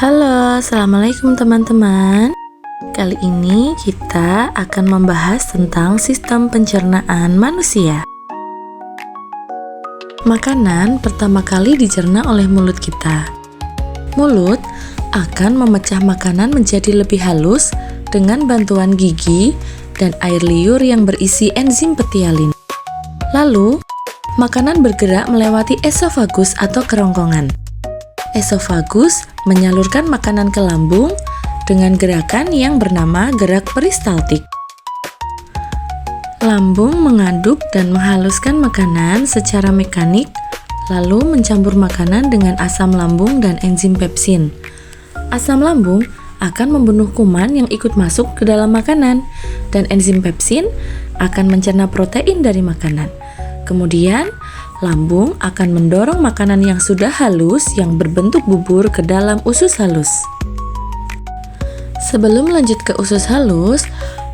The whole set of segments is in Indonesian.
Halo, assalamualaikum teman-teman. Kali ini kita akan membahas tentang sistem pencernaan manusia. Makanan pertama kali dicerna oleh mulut kita. Mulut akan memecah makanan menjadi lebih halus dengan bantuan gigi dan air liur yang berisi enzim petialin. Lalu, makanan bergerak melewati esofagus atau kerongkongan. Esofagus menyalurkan makanan ke lambung dengan gerakan yang bernama gerak peristaltik. Lambung mengaduk dan menghaluskan makanan secara mekanik, lalu mencampur makanan dengan asam lambung dan enzim pepsin. Asam lambung akan membunuh kuman yang ikut masuk ke dalam makanan, dan enzim pepsin akan mencerna protein dari makanan. Kemudian, lambung akan mendorong makanan yang sudah halus yang berbentuk bubur ke dalam usus halus. Sebelum lanjut ke usus halus,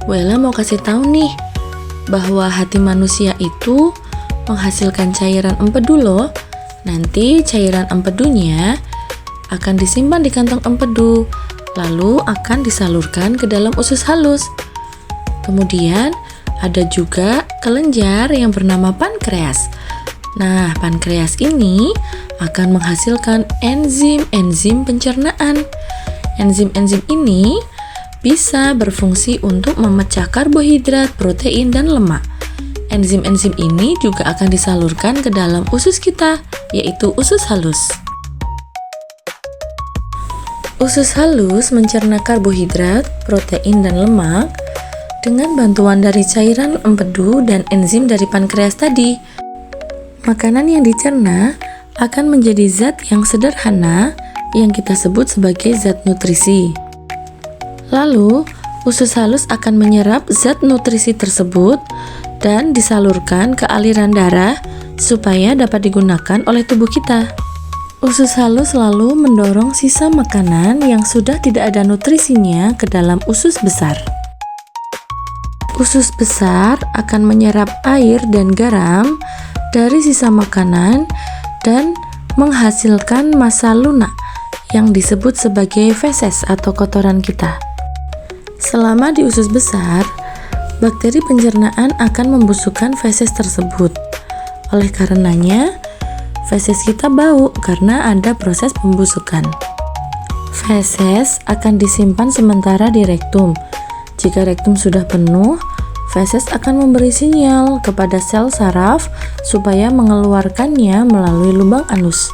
Wella mau kasih tahu nih bahwa hati manusia itu menghasilkan cairan empedu loh. Nanti cairan empedunya akan disimpan di kantong empedu, lalu akan disalurkan ke dalam usus halus. Kemudian ada juga kelenjar yang bernama pankreas. Nah, pankreas ini akan menghasilkan enzim-enzim pencernaan. Enzim-enzim ini bisa berfungsi untuk memecah karbohidrat, protein, dan lemak. Enzim-enzim ini juga akan disalurkan ke dalam usus kita, yaitu usus halus. Usus halus mencerna karbohidrat, protein, dan lemak dengan bantuan dari cairan empedu dan enzim dari pankreas tadi. Makanan yang dicerna akan menjadi zat yang sederhana yang kita sebut sebagai zat nutrisi. Lalu, usus halus akan menyerap zat nutrisi tersebut dan disalurkan ke aliran darah supaya dapat digunakan oleh tubuh kita. Usus halus lalu mendorong sisa makanan yang sudah tidak ada nutrisinya ke dalam usus besar. Usus besar akan menyerap air dan garam dari sisa makanan dan menghasilkan massa lunak yang disebut sebagai feses atau kotoran kita. Selama di usus besar, bakteri pencernaan akan membusukkan feses tersebut. Oleh karenanya, feses kita bau karena ada proses pembusukan. Feses akan disimpan sementara di rektum. Jika rektum sudah penuh, feses akan memberi sinyal kepada sel saraf supaya mengeluarkannya melalui lubang anus.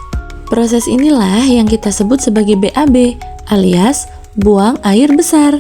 Proses inilah yang kita sebut sebagai BAB alias buang air besar.